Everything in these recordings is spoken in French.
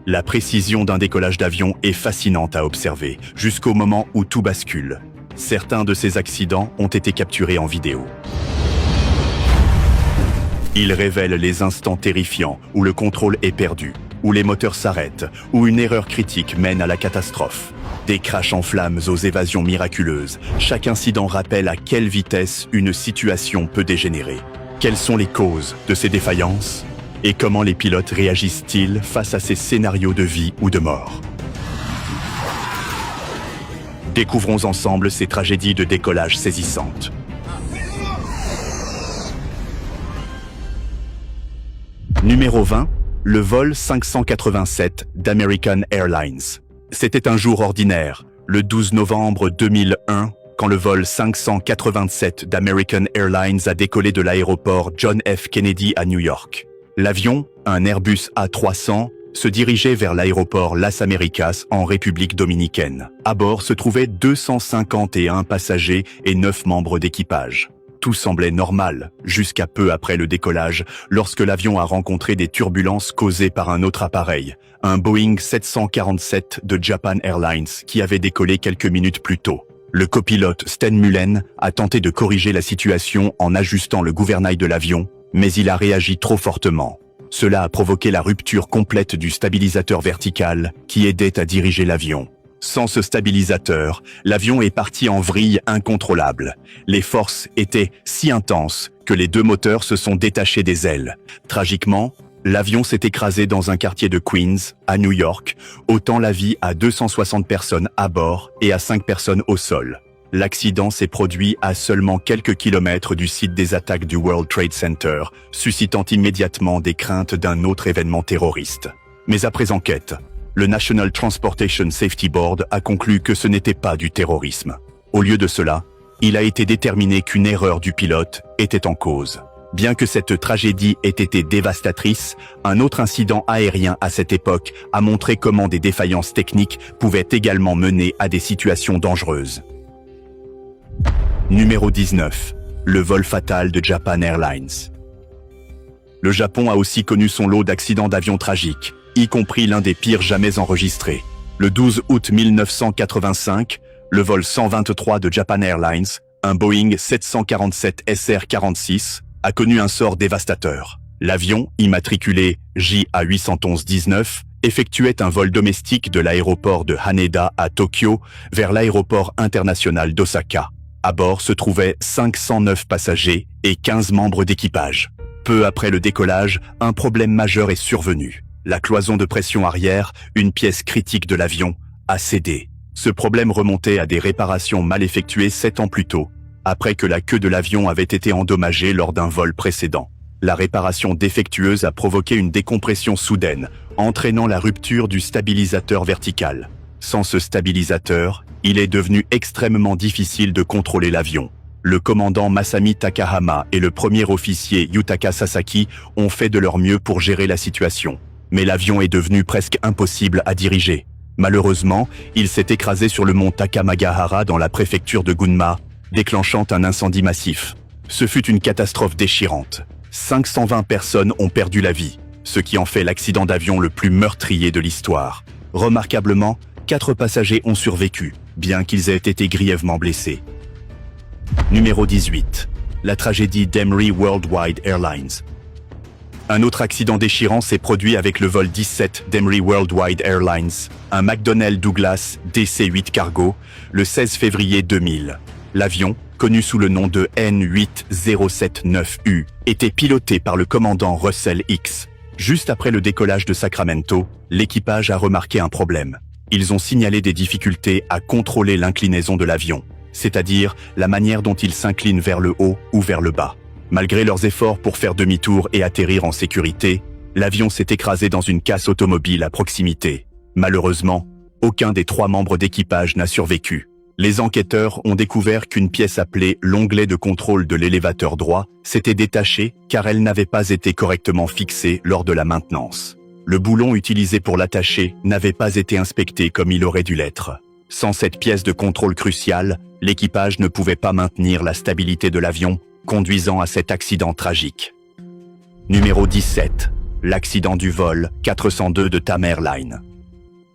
La précision d'un décollage d'avion est fascinante à observer, jusqu'au moment où tout bascule. Certains de ces accidents ont été capturés en vidéo. Ils révèlent les instants terrifiants où le contrôle est perdu, où les moteurs s'arrêtent, où une erreur critique mène à la catastrophe. Des crashs en flammes aux évasions miraculeuses, chaque incident rappelle à quelle vitesse une situation peut dégénérer. Quelles sont les causes de ces défaillances? Et comment les pilotes réagissent-ils face à ces scénarios de vie ou de mort? Découvrons ensemble ces tragédies de décollage saisissantes. Numéro 20, le vol 587 d'American Airlines. C'était un jour ordinaire, le 12 novembre 2001, quand le vol 587 d'American Airlines a décollé de l'aéroport John F. Kennedy à New York. L'avion, un Airbus A300, se dirigeait vers l'aéroport Las Américas en République dominicaine. À bord se trouvaient 251 passagers et 9 membres d'équipage. Tout semblait normal, jusqu'à peu après le décollage, lorsque l'avion a rencontré des turbulences causées par un autre appareil, un Boeing 747 de Japan Airlines qui avait décollé quelques minutes plus tôt. Le copilote Stan Mullen a tenté de corriger la situation en ajustant le gouvernail de l'avion, mais il a réagi trop fortement. Cela a provoqué la rupture complète du stabilisateur vertical qui aidait à diriger l'avion. Sans ce stabilisateur, l'avion est parti en vrille incontrôlable. Les forces étaient si intenses que les deux moteurs se sont détachés des ailes. Tragiquement, l'avion s'est écrasé dans un quartier de Queens, à New York, ôtant la vie à 260 personnes à bord et à 5 personnes au sol. L'accident s'est produit à seulement quelques kilomètres du site des attaques du World Trade Center, suscitant immédiatement des craintes d'un autre événement terroriste. Mais après enquête, le National Transportation Safety Board a conclu que ce n'était pas du terrorisme. Au lieu de cela, il a été déterminé qu'une erreur du pilote était en cause. Bien que cette tragédie ait été dévastatrice, un autre incident aérien à cette époque a montré comment des défaillances techniques pouvaient également mener à des situations dangereuses. Numéro 19. Le vol fatal de Japan Airlines. Le Japon a aussi connu son lot d'accidents d'avion tragiques, y compris l'un des pires jamais enregistrés. Le 12 août 1985, le vol 123 de Japan Airlines, un Boeing 747 SR-46, a connu un sort dévastateur. L'avion, immatriculé JA811-19, effectuait un vol domestique de l'aéroport de Haneda à Tokyo vers l'aéroport international d'Osaka. À bord se trouvaient 509 passagers et 15 membres d'équipage. Peu après le décollage, un problème majeur est survenu. La cloison de pression arrière, une pièce critique de l'avion, a cédé. Ce problème remontait à des réparations mal effectuées 7 ans plus tôt, après que la queue de l'avion avait été endommagée lors d'un vol précédent. La réparation défectueuse a provoqué une décompression soudaine, entraînant la rupture du stabilisateur vertical. Sans ce stabilisateur, il est devenu extrêmement difficile de contrôler l'avion. Le commandant Masami Takahama et le premier officier Yutaka Sasaki ont fait de leur mieux pour gérer la situation. Mais l'avion est devenu presque impossible à diriger. Malheureusement, il s'est écrasé sur le mont Takamagahara dans la préfecture de Gunma, déclenchant un incendie massif. Ce fut une catastrophe déchirante. 520 personnes ont perdu la vie, ce qui en fait l'accident d'avion le plus meurtrier de l'histoire. Remarquablement, 4 passagers ont survécu, bien qu'ils aient été grièvement blessés. Numéro 18. La tragédie d'Emery Worldwide Airlines. Un autre accident déchirant s'est produit avec le vol 17 d'Emery Worldwide Airlines, un McDonnell Douglas DC-8 cargo, le 16 février 2000. L'avion, connu sous le nom de N8079U, était piloté par le commandant Russell Hicks. Juste après le décollage de Sacramento, l'équipage a remarqué un problème. Ils ont signalé des difficultés à contrôler l'inclinaison de l'avion, c'est-à-dire la manière dont il s'incline vers le haut ou vers le bas. Malgré leurs efforts pour faire demi-tour et atterrir en sécurité, l'avion s'est écrasé dans une casse automobile à proximité. Malheureusement, aucun des 3 membres d'équipage n'a survécu. Les enquêteurs ont découvert qu'une pièce appelée l'onglet de contrôle de l'élévateur droit s'était détachée car elle n'avait pas été correctement fixée lors de la maintenance. Le boulon utilisé pour l'attacher n'avait pas été inspecté comme il aurait dû l'être. Sans cette pièce de contrôle cruciale, l'équipage ne pouvait pas maintenir la stabilité de l'avion, conduisant à cet accident tragique. Numéro 17. l'accident du vol 402 de TAM Airlines.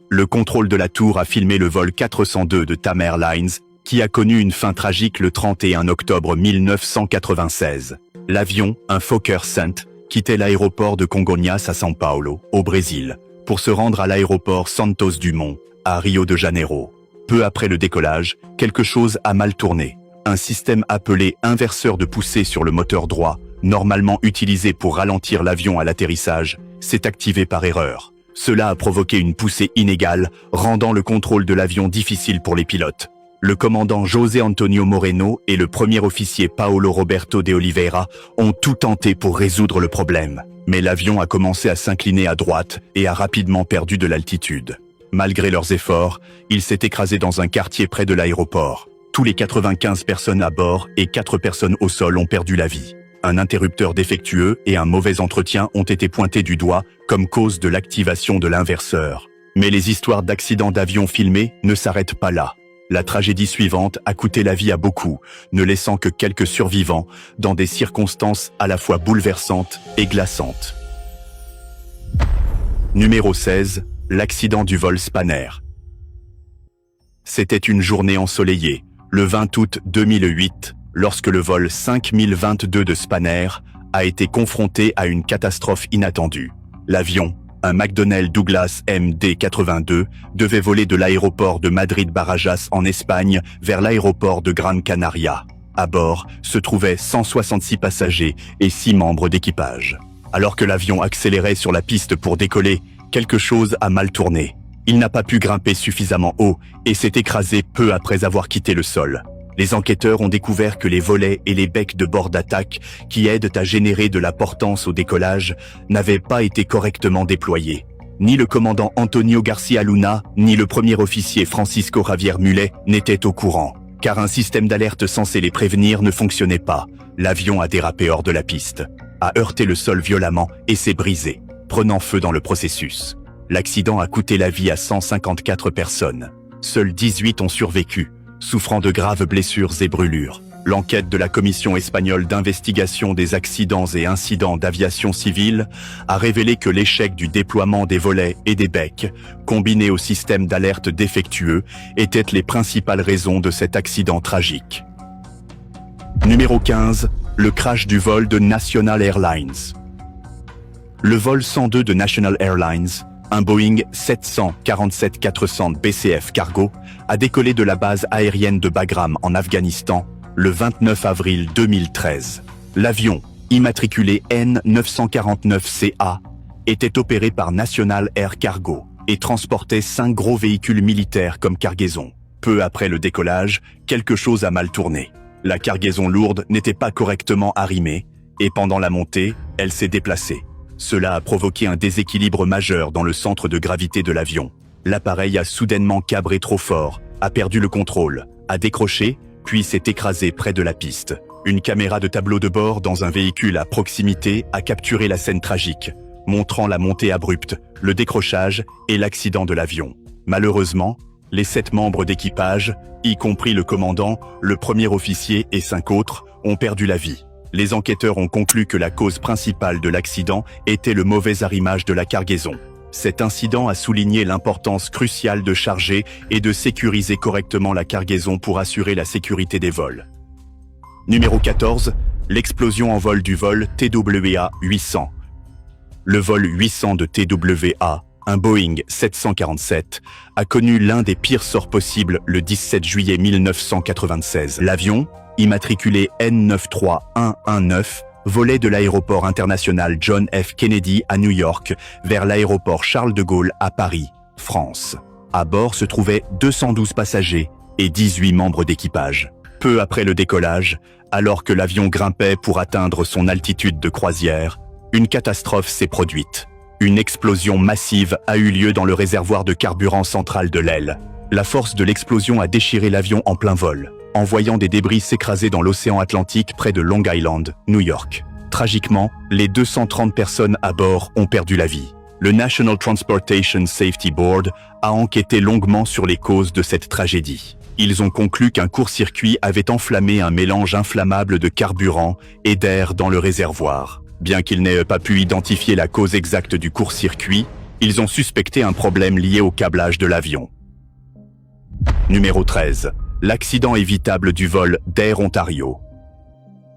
Le contrôle de la tour a filmé le vol 402 de TAM Airlines, qui a connu une fin tragique le 31 octobre 1996. L'avion, un Fokker Saint, quittait l'aéroport de Congonhas à São Paulo, au Brésil, pour se rendre à l'aéroport Santos Dumont, à Rio de Janeiro. Peu après le décollage, quelque chose a mal tourné. Un système appelé inverseur de poussée sur le moteur droit, normalement utilisé pour ralentir l'avion à l'atterrissage, s'est activé par erreur. Cela a provoqué une poussée inégale, rendant le contrôle de l'avion difficile pour les pilotes. Le commandant José Antonio Moreno et le premier officier Paulo Roberto de Oliveira ont tout tenté pour résoudre le problème. Mais l'avion a commencé à s'incliner à droite et a rapidement perdu de l'altitude. Malgré leurs efforts, il s'est écrasé dans un quartier près de l'aéroport. Tous les 95 personnes à bord et 4 personnes au sol ont perdu la vie. Un interrupteur défectueux et un mauvais entretien ont été pointés du doigt comme cause de l'activation de l'inverseur. Mais les histoires d'accidents d'avion filmés ne s'arrêtent pas là. La tragédie suivante a coûté la vie à beaucoup, ne laissant que quelques survivants dans des circonstances à la fois bouleversantes et glaçantes. Numéro 16, l'accident du vol Spanair. C'était une journée ensoleillée, le 20 août 2008, lorsque le vol 5022 de Spanair a été confronté à une catastrophe inattendue. L'avion, un McDonnell Douglas MD-82, devait voler de l'aéroport de Madrid-Barajas en Espagne vers l'aéroport de Gran Canaria. À bord se trouvaient 166 passagers et 6 membres d'équipage. Alors que l'avion accélérait sur la piste pour décoller, quelque chose a mal tourné. Il n'a pas pu grimper suffisamment haut et s'est écrasé peu après avoir quitté le sol. Les enquêteurs ont découvert que les volets et les becs de bord d'attaque, qui aident à générer de la portance au décollage, n'avaient pas été correctement déployés. Ni le commandant Antonio Garcia Luna, ni le premier officier Francisco Javier Mullet n'étaient au courant, car un système d'alerte censé les prévenir ne fonctionnait pas. L'avion a dérapé hors de la piste, a heurté le sol violemment et s'est brisé, prenant feu dans le processus. L'accident a coûté la vie à 154 personnes. Seuls 18 ont survécu, souffrant de graves blessures et brûlures. L'enquête de la Commission espagnole d'investigation des accidents et incidents d'aviation civile a révélé que l'échec du déploiement des volets et des becs, combiné au système d'alerte défectueux, étaient les principales raisons de cet accident tragique. Numéro 15, le crash du vol de National Airlines. Le vol 102 de National Airlines, un Boeing 747-400 BCF Cargo, a décollé de la base aérienne de Bagram en Afghanistan le 29 avril 2013. L'avion, immatriculé N949CA, était opéré par National Air Cargo et transportait 5 gros véhicules militaires comme cargaison. Peu après le décollage, quelque chose a mal tourné. La cargaison lourde n'était pas correctement arrimée et pendant la montée, elle s'est déplacée. Cela a provoqué un déséquilibre majeur dans le centre de gravité de l'avion. L'appareil a soudainement cabré trop fort, a perdu le contrôle, a décroché, puis s'est écrasé près de la piste. Une caméra de tableau de bord dans un véhicule à proximité a capturé la scène tragique, montrant la montée abrupte, le décrochage et l'accident de l'avion. Malheureusement, les 7 membres d'équipage, y compris le commandant, le premier officier et 5 autres, ont perdu la vie. Les enquêteurs ont conclu que la cause principale de l'accident était le mauvais arrimage de la cargaison. Cet incident a souligné l'importance cruciale de charger et de sécuriser correctement la cargaison pour assurer la sécurité des vols. Numéro 14, l'explosion en vol du vol TWA 800. Le vol 800 de TWA, un Boeing 747, a connu l'un des pires sorts possibles le 17 juillet 1996. L'avion, immatriculé N93119, volait de l'aéroport international John F. Kennedy à New York vers l'aéroport Charles de Gaulle à Paris, France. À bord se trouvaient 212 passagers et 18 membres d'équipage. Peu après le décollage, alors que l'avion grimpait pour atteindre son altitude de croisière, une catastrophe s'est produite. Une explosion massive a eu lieu dans le réservoir de carburant central de l'aile. La force de l'explosion a déchiré l'avion en plein vol, envoyant des débris s'écraser dans l'océan Atlantique près de Long Island, New York. Tragiquement, les 230 personnes à bord ont perdu la vie. Le National Transportation Safety Board a enquêté longuement sur les causes de cette tragédie. Ils ont conclu qu'un court-circuit avait enflammé un mélange inflammable de carburant et d'air dans le réservoir. Bien qu'ils n'aient pas pu identifier la cause exacte du court-circuit, ils ont suspecté un problème lié au câblage de l'avion. Numéro 13. L'accident évitable du vol d'Air Ontario.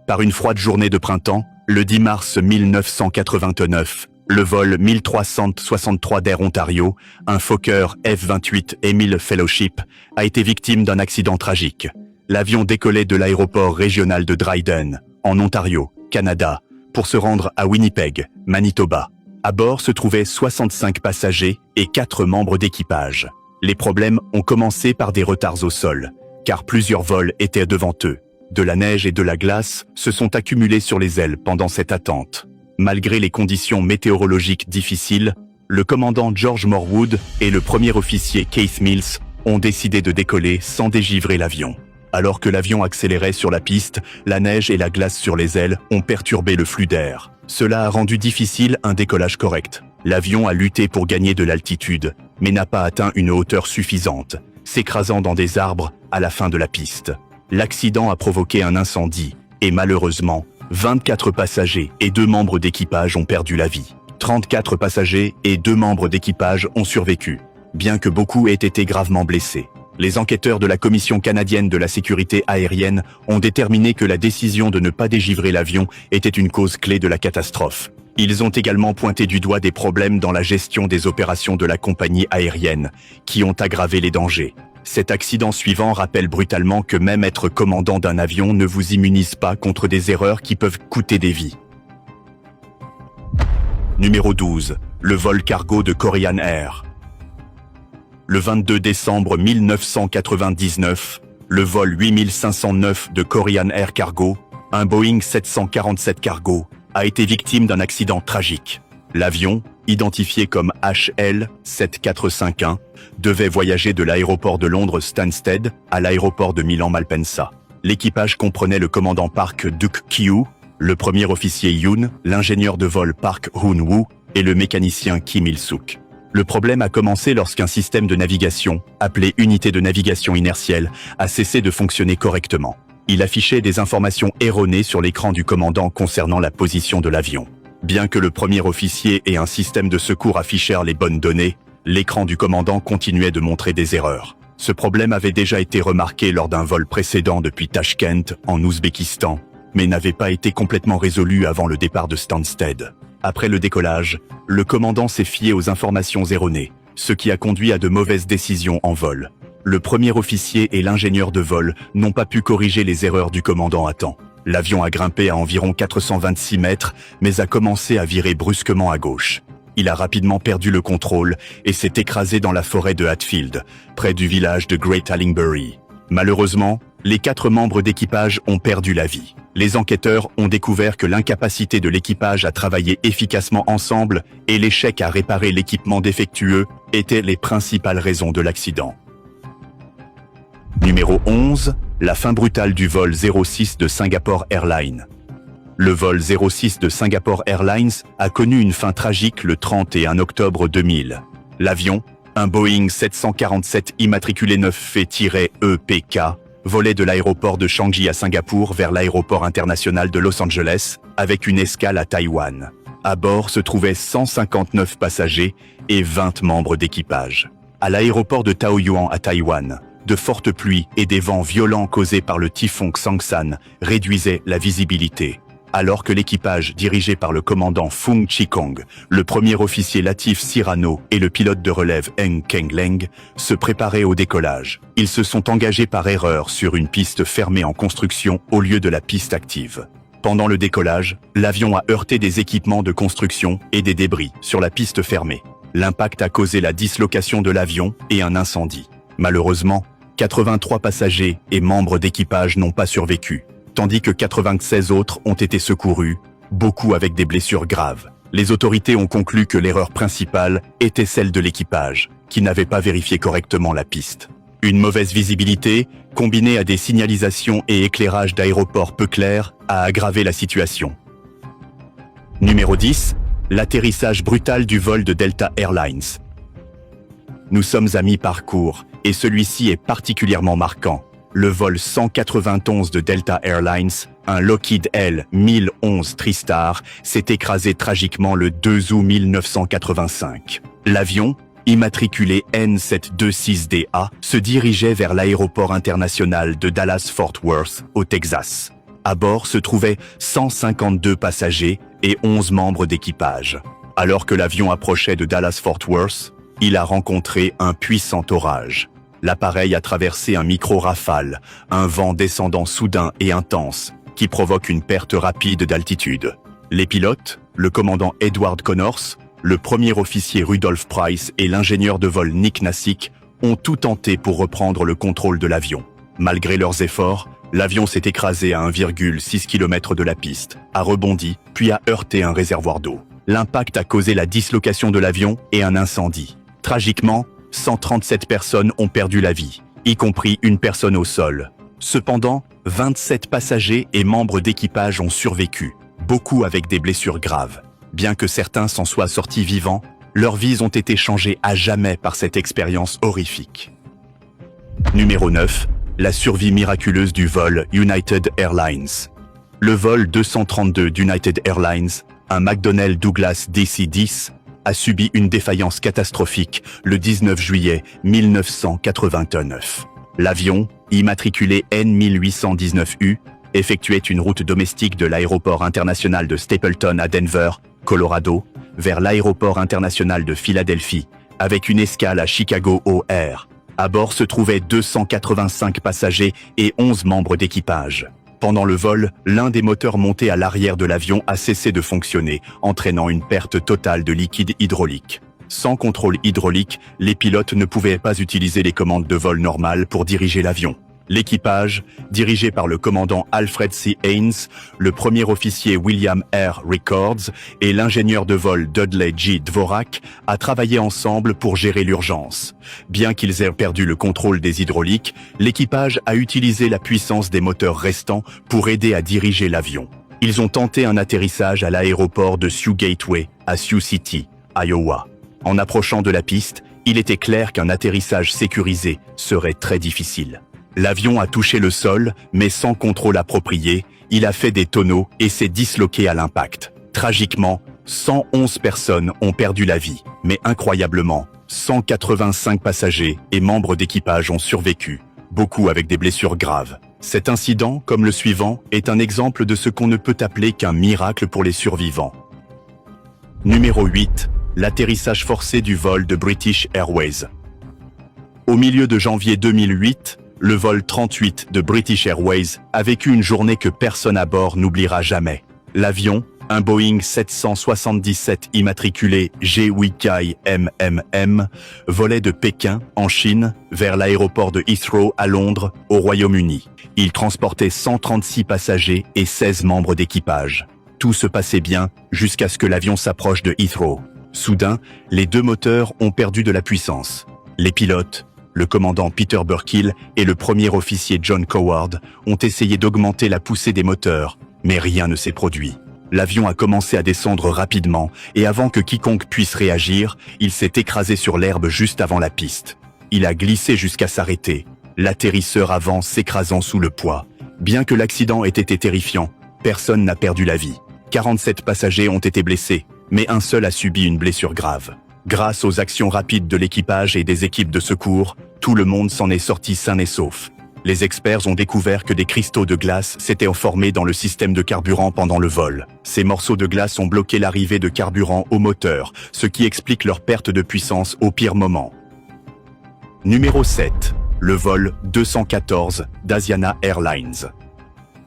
Par une froide journée de printemps, le 10 mars 1989, le vol 1363 d'Air Ontario, un Fokker F-28 Emile Fellowship, a été victime d'un accident tragique. L'avion décollait de l'aéroport régional de Dryden, en Ontario, Canada, pour se rendre à Winnipeg, Manitoba. À bord se trouvaient 65 passagers et 4 membres d'équipage. Les problèmes ont commencé par des retards au sol, car plusieurs vols étaient devant eux. De la neige et de la glace se sont accumulés sur les ailes pendant cette attente. Malgré les conditions météorologiques difficiles, le commandant George Morwood et le premier officier Keith Mills ont décidé de décoller sans dégivrer l'avion. Alors que l'avion accélérait sur la piste, la neige et la glace sur les ailes ont perturbé le flux d'air. Cela a rendu difficile un décollage correct. L'avion a lutté pour gagner de l'altitude, mais n'a pas atteint une hauteur suffisante, s'écrasant dans des arbres à la fin de la piste. L'accident a provoqué un incendie et malheureusement, 24 passagers et 2 membres d'équipage ont perdu la vie. 34 passagers et 2 membres d'équipage ont survécu, bien que beaucoup aient été gravement blessés. Les enquêteurs de la Commission canadienne de la sécurité aérienne ont déterminé que la décision de ne pas dégivrer l'avion était une cause clé de la catastrophe. Ils ont également pointé du doigt des problèmes dans la gestion des opérations de la compagnie aérienne, qui ont aggravé les dangers. Cet accident suivant rappelle brutalement que même être commandant d'un avion ne vous immunise pas contre des erreurs qui peuvent coûter des vies. Numéro 12. Le vol cargo de Korean Air. Le 22 décembre 1999, le vol 8509 de Korean Air Cargo, un Boeing 747 cargo, a été victime d'un accident tragique. L'avion, identifié comme HL7451, devait voyager de l'aéroport de Londres Stansted à l'aéroport de Milan Malpensa. L'équipage comprenait le commandant Park Duk-kyu, le premier officier Yoon, l'ingénieur de vol Park Hoon-woo et le mécanicien Kim Il-suk. Le problème a commencé lorsqu'un système de navigation, appelé unité de navigation inertielle, a cessé de fonctionner correctement. Il affichait des informations erronées sur l'écran du commandant concernant la position de l'avion. Bien que le premier officier et un système de secours affichèrent les bonnes données, l'écran du commandant continuait de montrer des erreurs. Ce problème avait déjà été remarqué lors d'un vol précédent depuis Tashkent, en Ouzbékistan, mais n'avait pas été complètement résolu avant le départ de Stansted. Après le décollage, le commandant s'est fié aux informations erronées, ce qui a conduit à de mauvaises décisions en vol. Le premier officier et l'ingénieur de vol n'ont pas pu corriger les erreurs du commandant à temps. L'avion a grimpé à environ 426 mètres, mais a commencé à virer brusquement à gauche. Il a rapidement perdu le contrôle et s'est écrasé dans la forêt de Hatfield, près du village de Great Allingbury. Malheureusement, les 4 membres d'équipage ont perdu la vie. Les enquêteurs ont découvert que l'incapacité de l'équipage à travailler efficacement ensemble et l'échec à réparer l'équipement défectueux étaient les principales raisons de l'accident. Numéro 11. La fin brutale du vol 06 de Singapore Airlines. Le vol 06 de Singapore Airlines a connu une fin tragique le 31 octobre 2000. L'avion, un Boeing 747 immatriculé 9F-EPK, volait de l'aéroport de Changi à Singapour vers l'aéroport international de Los Angeles, avec une escale à Taïwan. À bord se trouvaient 159 passagers et 20 membres d'équipage. À l'aéroport de Taoyuan à Taïwan, de fortes pluies et des vents violents causés par le typhon Xangsan réduisaient la visibilité. Alors que l'équipage dirigé par le commandant Fung Chi-kong, le premier officier Latif Cyrano et le pilote de relève Eng Keng-leng se préparaient au décollage. Ils se sont engagés par erreur sur une piste fermée en construction au lieu de la piste active. Pendant le décollage, l'avion a heurté des équipements de construction et des débris sur la piste fermée. L'impact a causé la dislocation de l'avion et un incendie. Malheureusement, 83 passagers et membres d'équipage n'ont pas survécu, tandis que 96 autres ont été secourus, beaucoup avec des blessures graves. Les autorités ont conclu que l'erreur principale était celle de l'équipage, qui n'avait pas vérifié correctement la piste. Une mauvaise visibilité, combinée à des signalisations et éclairages d'aéroports peu clairs, a aggravé la situation. Numéro 10. L'atterrissage brutal du vol de Delta Airlines. Nous sommes à mi-parcours, et celui-ci est particulièrement marquant. le vol 191 de Delta Airlines, un Lockheed L-1011 TriStar, s'est écrasé tragiquement le 2 août 1985. L'avion, immatriculé N726DA, se dirigeait vers l'aéroport international de Dallas-Fort Worth, au Texas. À bord se trouvaient 152 passagers et 11 membres d'équipage. Alors que l'avion approchait de Dallas-Fort Worth, il a rencontré un puissant orage. L'appareil a traversé un micro-rafale, un vent descendant soudain et intense, qui provoque une perte rapide d'altitude. Les pilotes, le commandant Edward Connors, le premier officier Rudolph Price et l'ingénieur de vol Nick Nassick ont tout tenté pour reprendre le contrôle de l'avion. Malgré leurs efforts, l'avion s'est écrasé à 1,6 km de la piste, a rebondi, puis a heurté un réservoir d'eau. L'impact a causé la dislocation de l'avion et un incendie. Tragiquement, 137 personnes ont perdu la vie, y compris une personne au sol. Cependant, 27 passagers et membres d'équipage ont survécu, beaucoup avec des blessures graves. Bien que certains s'en soient sortis vivants, leurs vies ont été changées à jamais par cette expérience horrifique. Numéro 9. La survie miraculeuse du vol United Airlines. Le vol 232 d'United Airlines, un McDonnell Douglas DC-10, a subi une défaillance catastrophique le 19 juillet 1989. L'avion, immatriculé N1819U, effectuait une route domestique de l'aéroport international de Stapleton à Denver, Colorado, vers l'aéroport international de Philadelphie, avec une escale à Chicago O'Hare. À bord se trouvaient 285 passagers et 11 membres d'équipage. Pendant le vol, l'un des moteurs montés à l'arrière de l'avion a cessé de fonctionner, entraînant une perte totale de liquide hydraulique. Sans contrôle hydraulique, les pilotes ne pouvaient pas utiliser les commandes de vol normales pour diriger l'avion. L'équipage, dirigé par le commandant Alfred C. Haynes, le premier officier William R. Rickards et l'ingénieur de vol Dudley G. Dvorak, a travaillé ensemble pour gérer l'urgence. Bien qu'ils aient perdu le contrôle des hydrauliques, l'équipage a utilisé la puissance des moteurs restants pour aider à diriger l'avion. Ils ont tenté un atterrissage à l'aéroport de Sioux Gateway, à Sioux City, Iowa. En approchant de la piste, il était clair qu'un atterrissage sécurisé serait très difficile. L'avion a touché le sol, mais sans contrôle approprié, il a fait des tonneaux et s'est disloqué à l'impact. Tragiquement, 111 personnes ont perdu la vie, mais incroyablement, 185 passagers et membres d'équipage ont survécu, beaucoup avec des blessures graves. Cet incident, comme le suivant, est un exemple de ce qu'on ne peut appeler qu'un miracle pour les survivants. Numéro 8. L'atterrissage forcé du vol de British Airways. Au milieu de janvier 2008, le vol 38 de British Airways a vécu une journée que personne à bord n'oubliera jamais. L'avion, un Boeing 777 immatriculé GWK MMM, volait de Pékin, en Chine, vers l'aéroport de Heathrow à Londres, au Royaume-Uni. Il transportait 136 passagers et 16 membres d'équipage. Tout se passait bien jusqu'à ce que l'avion s'approche de Heathrow. Soudain, les deux moteurs ont perdu de la puissance. Les pilotes, le commandant Peter Burkill et le premier officier John Coward ont essayé d'augmenter la poussée des moteurs, mais rien ne s'est produit. L'avion a commencé à descendre rapidement et avant que quiconque puisse réagir, il s'est écrasé sur l'herbe juste avant la piste. Il a glissé jusqu'à s'arrêter, l'atterrisseur avant s'écrasant sous le poids. Bien que l'accident ait été terrifiant, personne n'a perdu la vie. 47 passagers ont été blessés, mais un seul a subi une blessure grave. Grâce aux actions rapides de l'équipage et des équipes de secours, tout le monde s'en est sorti sain et sauf. Les experts ont découvert que des cristaux de glace s'étaient formés dans le système de carburant pendant le vol. Ces morceaux de glace ont bloqué l'arrivée de carburant au moteur, ce qui explique leur perte de puissance au pire moment. Numéro 7. Le vol 214 d'Asiana Airlines.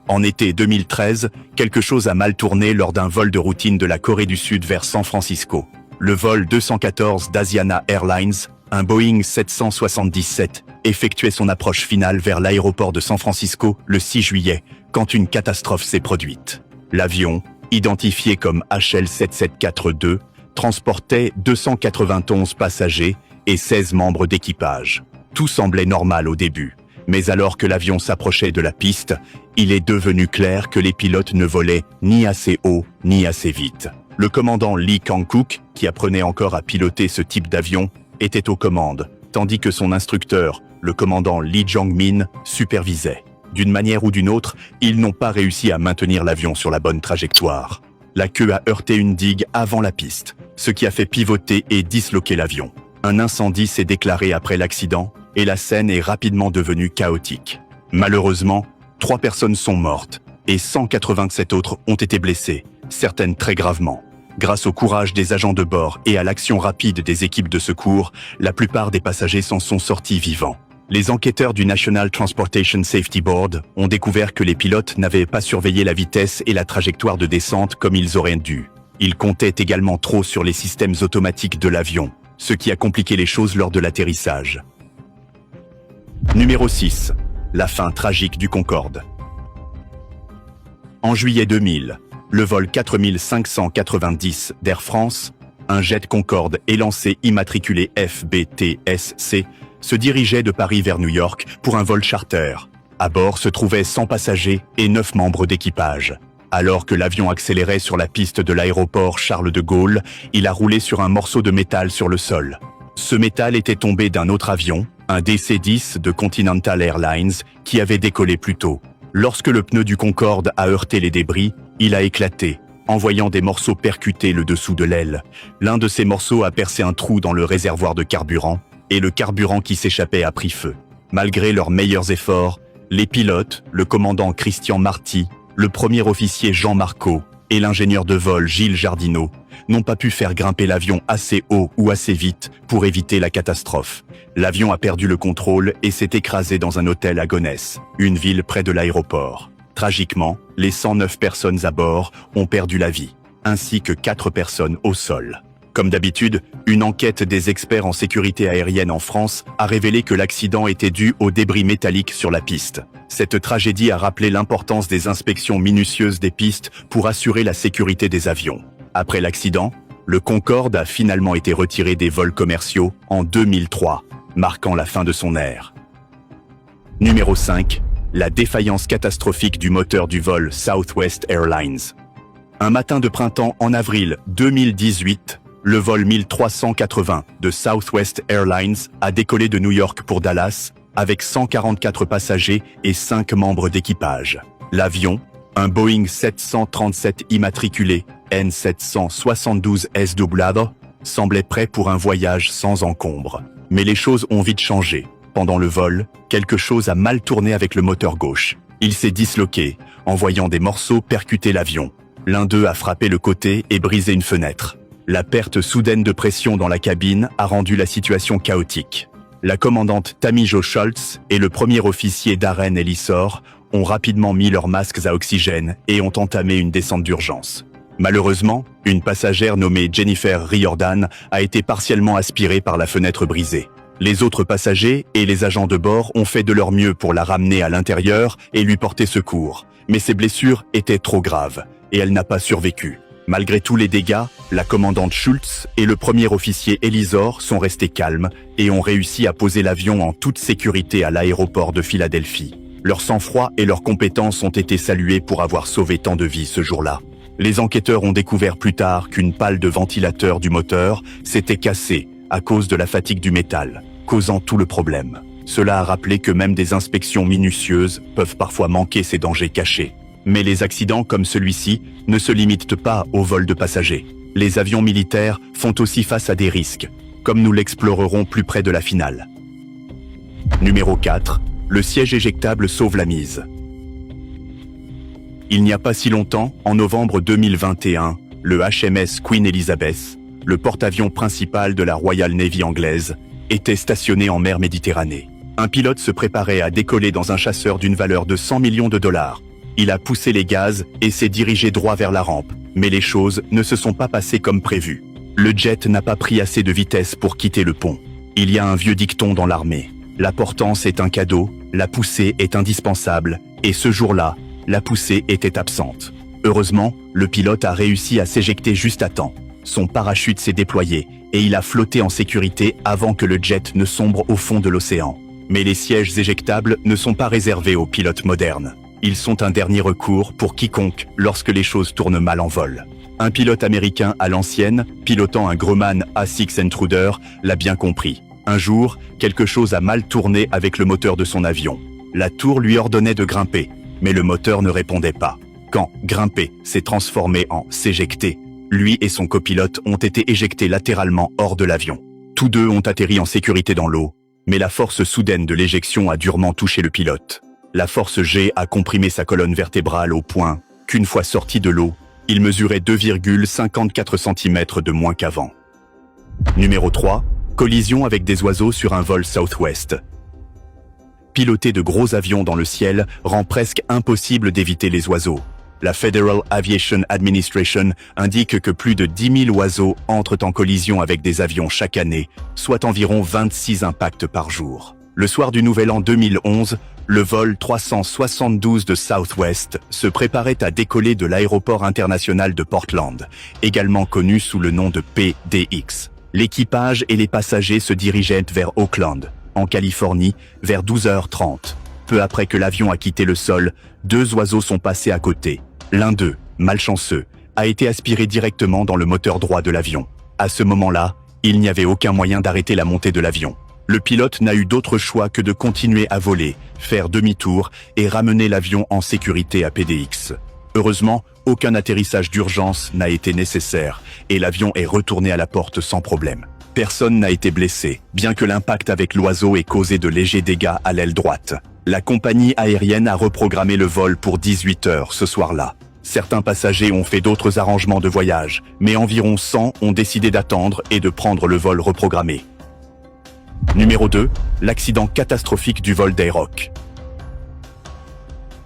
En été 2013, quelque chose a mal tourné lors d'un vol de routine de la Corée du Sud vers San Francisco. Le vol 214 d'Asiana Airlines, un Boeing 777, effectuait son approche finale vers l'aéroport de San Francisco le 6 juillet, quand une catastrophe s'est produite. L'avion, identifié comme HL7742, transportait 291 passagers et 16 membres d'équipage. Tout semblait normal au début, mais alors que l'avion s'approchait de la piste, il est devenu clair que les pilotes ne volaient ni assez haut ni assez vite. Le commandant Lee Kang-kook, qui apprenait encore à piloter ce type d'avion, était aux commandes, tandis que son instructeur, le commandant Lee Jong-min, supervisait. D'une manière ou d'une autre, ils n'ont pas réussi à maintenir l'avion sur la bonne trajectoire. La queue a heurté une digue avant la piste, ce qui a fait pivoter et disloquer l'avion. Un incendie s'est déclaré après l'accident et la scène est rapidement devenue chaotique. Malheureusement, 3 personnes sont mortes et 187 autres ont été blessées, certaines très gravement. Grâce au courage des agents de bord et à l'action rapide des équipes de secours, la plupart des passagers s'en sont sortis vivants. Les enquêteurs du National Transportation Safety Board ont découvert que les pilotes n'avaient pas surveillé la vitesse et la trajectoire de descente comme ils auraient dû. Ils comptaient également trop sur les systèmes automatiques de l'avion, ce qui a compliqué les choses lors de l'atterrissage. Numéro 6. La fin tragique du Concorde. En juillet 2000, le vol 4590 d'Air France, un jet Concorde élancé immatriculé FBTSC, se dirigeait de Paris vers New York pour un vol charter. À bord se trouvaient 100 passagers et 9 membres d'équipage. Alors que l'avion accélérait sur la piste de l'aéroport Charles de Gaulle, il a roulé sur un morceau de métal sur le sol. Ce métal était tombé d'un autre avion, un DC-10 de Continental Airlines, qui avait décollé plus tôt. Lorsque le pneu du Concorde a heurté les débris, il a éclaté, envoyant des morceaux percuter le dessous de l'aile. L'un de ces morceaux a percé un trou dans le réservoir de carburant, et le carburant qui s'échappait a pris feu. Malgré leurs meilleurs efforts, les pilotes, le commandant Christian Marty, le premier officier Jean Marco et l'ingénieur de vol Gilles Jardineau n'ont pas pu faire grimper l'avion assez haut ou assez vite pour éviter la catastrophe. L'avion a perdu le contrôle et s'est écrasé dans un hôtel à Gonesse, une ville près de l'aéroport. Tragiquement, les 109 personnes à bord ont perdu la vie, ainsi que 4 personnes au sol. Comme d'habitude, une enquête des experts en sécurité aérienne en France a révélé que l'accident était dû aux débris métalliques sur la piste. Cette tragédie a rappelé l'importance des inspections minutieuses des pistes pour assurer la sécurité des avions. Après l'accident, le Concorde a finalement été retiré des vols commerciaux en 2003, marquant la fin de son ère. Numéro 5. La défaillance catastrophique du moteur du vol Southwest Airlines. Un matin de printemps en avril 2018, le vol 1380 de Southwest Airlines a décollé de New York pour Dallas avec 144 passagers et 5 membres d'équipage. L'avion, un Boeing 737 immatriculé N772 SW, semblait prêt pour un voyage sans encombre. Mais les choses ont vite changé. Pendant le vol, quelque chose a mal tourné avec le moteur gauche. Il s'est disloqué, envoyant des morceaux percuter l'avion. L'un d'eux a frappé le côté et brisé une fenêtre. La perte soudaine de pression dans la cabine a rendu la situation chaotique. La commandante Tammy Jo Schultz et le premier officier Darren Ellisor ont rapidement mis leurs masques à oxygène et ont entamé une descente d'urgence. Malheureusement, une passagère nommée Jennifer Riordan a été partiellement aspirée par la fenêtre brisée. Les autres passagers et les agents de bord ont fait de leur mieux pour la ramener à l'intérieur et lui porter secours. Mais ses blessures étaient trop graves et elle n'a pas survécu. Malgré tous les dégâts, la commandante Schultz et le premier officier Ellisor sont restés calmes et ont réussi à poser l'avion en toute sécurité à l'aéroport de Philadelphie. Leur sang-froid et leurs compétences ont été salués pour avoir sauvé tant de vies ce jour-là. Les enquêteurs ont découvert plus tard qu'une pale de ventilateur du moteur s'était cassée à cause de la fatigue du métal, causant tout le problème. Cela a rappelé que même des inspections minutieuses peuvent parfois manquer ces dangers cachés. Mais les accidents comme celui-ci ne se limitent pas au vol de passagers. Les avions militaires font aussi face à des risques, comme nous l'explorerons plus près de la finale. Numéro 4. Le siège éjectable sauve la mise. Il n'y a pas si longtemps, en novembre 2021, le HMS Queen Elizabeth, le porte-avions principal de la Royal Navy anglaise, était stationné en mer Méditerranée. Un pilote se préparait à décoller dans un chasseur d'une valeur de 100 millions de dollars. Il a poussé les gaz et s'est dirigé droit vers la rampe. Mais les choses ne se sont pas passées comme prévu. Le jet n'a pas pris assez de vitesse pour quitter le pont. Il y a un vieux dicton dans l'armée. La portance est un cadeau, la poussée est indispensable, et ce jour-là, la poussée était absente. Heureusement, le pilote a réussi à s'éjecter juste à temps. Son parachute s'est déployé et il a flotté en sécurité avant que le jet ne sombre au fond de l'océan. Mais les sièges éjectables ne sont pas réservés aux pilotes modernes. Ils sont un dernier recours pour quiconque lorsque les choses tournent mal en vol. Un pilote américain à l'ancienne, pilotant un Grumman A6 Intruder, l'a bien compris. Un jour, quelque chose a mal tourné avec le moteur de son avion. La tour lui ordonnait de grimper, mais le moteur ne répondait pas. Quand grimper s'est transformé en s'éjecter, lui et son copilote ont été éjectés latéralement hors de l'avion. Tous deux ont atterri en sécurité dans l'eau, mais la force soudaine de l'éjection a durement touché le pilote. La force G a comprimé sa colonne vertébrale au point qu'une fois sorti de l'eau, il mesurait 2,54 cm de moins qu'avant. Numéro 3. Collision avec des oiseaux sur un vol Southwest. Piloter de gros avions dans le ciel rend presque impossible d'éviter les oiseaux. La Federal Aviation Administration indique que plus de 10 000 oiseaux entrent en collision avec des avions chaque année, soit environ 26 impacts par jour. Le soir du Nouvel An 2011, le vol 372 de Southwest se préparait à décoller de l'aéroport international de Portland, également connu sous le nom de PDX. L'équipage et les passagers se dirigeaient vers Oakland, en Californie, vers 12h30. Peu après que l'avion a quitté le sol, deux oiseaux sont passés à côté. L'un d'eux, malchanceux, a été aspiré directement dans le moteur droit de l'avion. À ce moment-là, il n'y avait aucun moyen d'arrêter la montée de l'avion. Le pilote n'a eu d'autre choix que de continuer à voler, faire demi-tour et ramener l'avion en sécurité à PDX. Heureusement, aucun atterrissage d'urgence n'a été nécessaire et l'avion est retourné à la porte sans problème. Personne n'a été blessé, bien que l'impact avec l'oiseau ait causé de légers dégâts à l'aile droite. La compagnie aérienne a reprogrammé le vol pour 18 heures ce soir-là. Certains passagers ont fait d'autres arrangements de voyage, mais environ 100 ont décidé d'attendre et de prendre le vol reprogrammé. Numéro 2. L'accident catastrophique du vol d'Aeroc.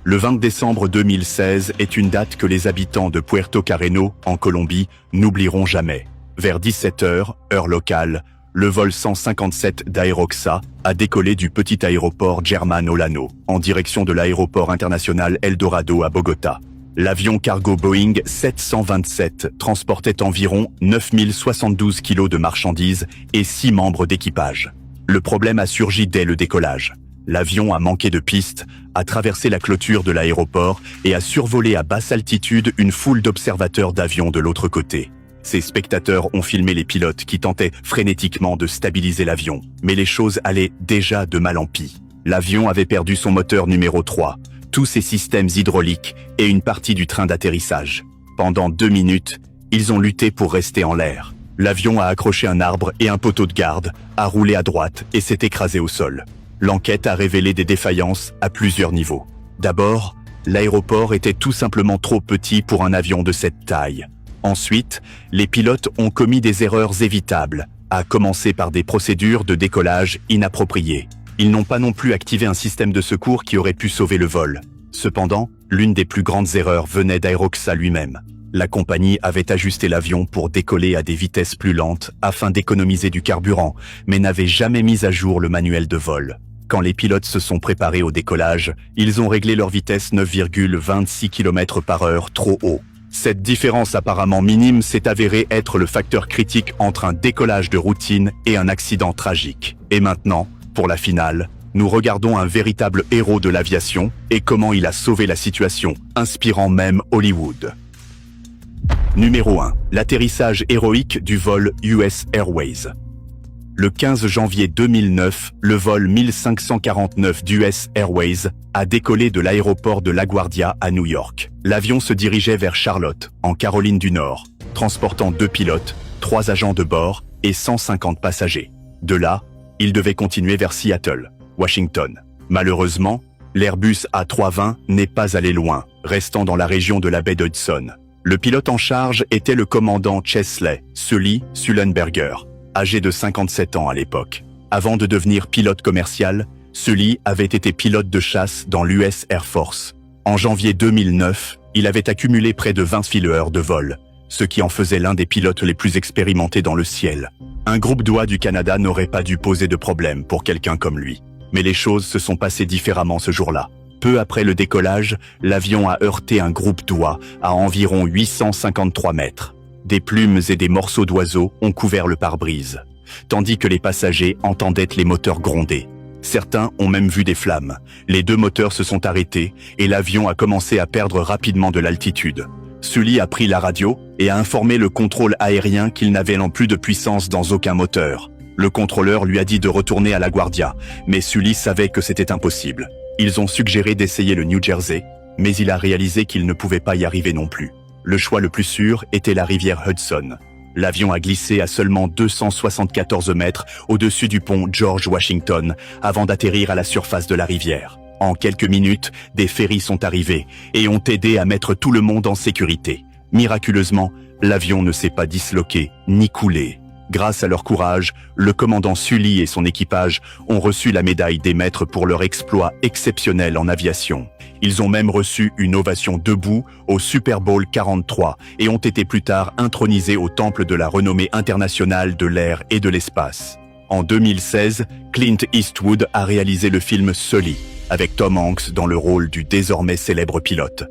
Le 20 décembre 2016 est une date que les habitants de Puerto Carreño, en Colombie, n'oublieront jamais. Vers 17h, heure locale, le vol 157 d'Aeroxa a décollé du petit aéroport Germán Olano, en direction de l'aéroport international Eldorado à Bogota. L'avion cargo Boeing 727 transportait environ 9072 kg de marchandises et 6 membres d'équipage. Le problème a surgi dès le décollage. L'avion a manqué de piste, a traversé la clôture de l'aéroport et a survolé à basse altitude une foule d'observateurs d'avions de l'autre côté. Ces spectateurs ont filmé les pilotes qui tentaient frénétiquement de stabiliser l'avion, mais les choses allaient déjà de mal en pis. L'avion avait perdu son moteur numéro 3, tous ses systèmes hydrauliques et une partie du train d'atterrissage. Pendant 2 minutes, ils ont lutté pour rester en l'air. L'avion a accroché un arbre et un poteau de garde, a roulé à droite et s'est écrasé au sol. L'enquête a révélé des défaillances à plusieurs niveaux. D'abord, l'aéroport était tout simplement trop petit pour un avion de cette taille. Ensuite, les pilotes ont commis des erreurs évitables, à commencer par des procédures de décollage inappropriées. Ils n'ont pas non plus activé un système de secours qui aurait pu sauver le vol. Cependant, l'une des plus grandes erreurs venait d'Aeroxa lui-même. La compagnie avait ajusté l'avion pour décoller à des vitesses plus lentes afin d'économiser du carburant, mais n'avait jamais mis à jour le manuel de vol. Quand les pilotes se sont préparés au décollage, ils ont réglé leur vitesse 9,26 km/h trop haut. Cette différence apparemment minime s'est avérée être le facteur critique entre un décollage de routine et un accident tragique. Et maintenant, pour la finale, nous regardons un véritable héros de l'aviation et comment il a sauvé la situation, inspirant même Hollywood. Numéro 1. L'atterrissage héroïque du vol US Airways. Le 15 janvier 2009, le vol 1549 d'US Airways a décollé de l'aéroport de LaGuardia à New York. L'avion se dirigeait vers Charlotte, en Caroline du Nord, transportant 2 pilotes, 3 agents de bord et 150 passagers. De là, il devait continuer vers Seattle, Washington. Malheureusement, l'Airbus A320 n'est pas allé loin, restant dans la région de la baie d'Hudson. Le pilote en charge était le commandant Chesley Sully Sullenberger, âgé de 57 ans à l'époque. Avant de devenir pilote commercial, Sully avait été pilote de chasse dans l'US Air Force. En janvier 2009, il avait accumulé près de 20 000 heures de vol, ce qui en faisait l'un des pilotes les plus expérimentés dans le ciel. Un groupe d'oies du Canada n'aurait pas dû poser de problème pour quelqu'un comme lui. Mais les choses se sont passées différemment ce jour-là. Peu après le décollage, l'avion a heurté un groupe d'oies à environ 853 mètres. Des plumes et des morceaux d'oiseaux ont couvert le pare-brise, tandis que les passagers entendaient les moteurs gronder. Certains ont même vu des flammes. Les 2 moteurs se sont arrêtés et l'avion a commencé à perdre rapidement de l'altitude. Sully a pris la radio et a informé le contrôle aérien qu'il n'avait non plus de puissance dans aucun moteur. Le contrôleur lui a dit de retourner à LaGuardia, mais Sully savait que c'était impossible. Ils ont suggéré d'essayer le New Jersey, mais il a réalisé qu'il ne pouvait pas y arriver non plus. Le choix le plus sûr était la rivière Hudson. L'avion a glissé à seulement 274 mètres au-dessus du pont George Washington avant d'atterrir à la surface de la rivière. En quelques minutes, des ferries sont arrivés et ont aidé à mettre tout le monde en sécurité. Miraculeusement, l'avion ne s'est pas disloqué ni coulé. Grâce à leur courage, le commandant Sully et son équipage ont reçu la médaille des maîtres pour leur exploit exceptionnel en aviation. Ils ont même reçu une ovation debout au Super Bowl 43 et ont été plus tard intronisés au temple de la renommée internationale de l'air et de l'espace. En 2016, Clint Eastwood a réalisé le film Sully, avec Tom Hanks dans le rôle du désormais célèbre pilote.